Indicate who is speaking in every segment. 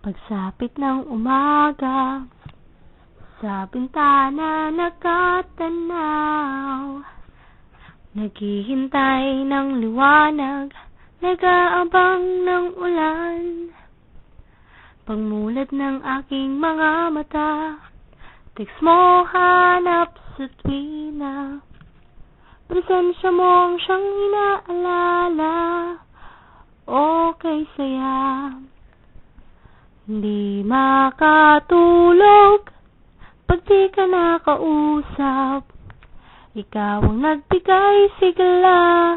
Speaker 1: Pagsapit ng umaga, sa bintana nakatanaw, naghihintay ng liwanag, nag-aabang ng ulan. Pagmulat ng aking mga mata, text mo hanap sa tuwina. Presensya mo ang siyang inaalala, okay saya. Hindi makatulog pag di ka nakausap. Ikaw ang nagbigay sigla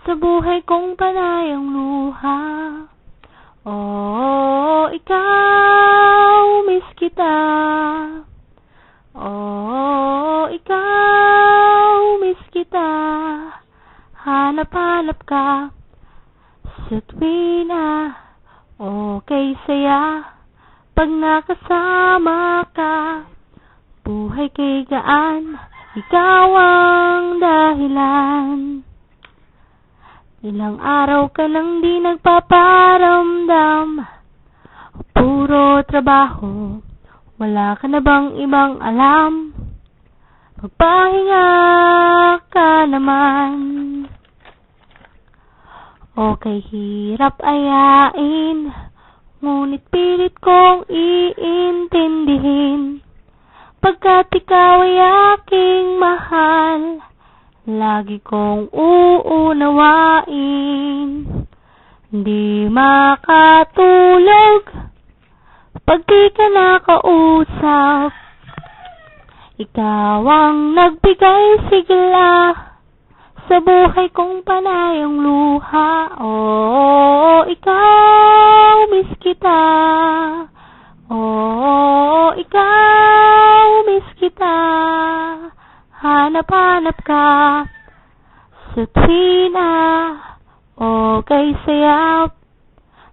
Speaker 1: sa buhay kong panay ang luha. Oh, ikaw, miss kita. Oh, ikaw, miss kita. Hanap-hanap ka sa tuwina. Okay saya pag nakasama ka. Buhay kay gaan, ikaw ang dahilan. Ilang araw ka nang di nagpaparamdam, puro trabaho, wala ka na bang ibang alam? Magpahinga ka naman. Okay, hirap ayain, ngunit pilit kong iintindihin. Pagkat ikaw ay aking mahal, lagi kong uunawain. Di makatulog pag di ka nakausap. Ikaw ang nagbigay sigla sa buhay kong panayang luha. Oh, ikaw, miss kita. Oh, ikaw, miss kita. Hanap-hanap ka sa tuwina. Okay saya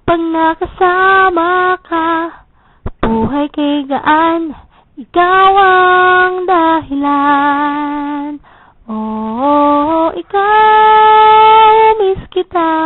Speaker 1: pag nakasama ka. Buhay kay gaan, ikaw ang dahilan. Oh, ikaw, miss kita.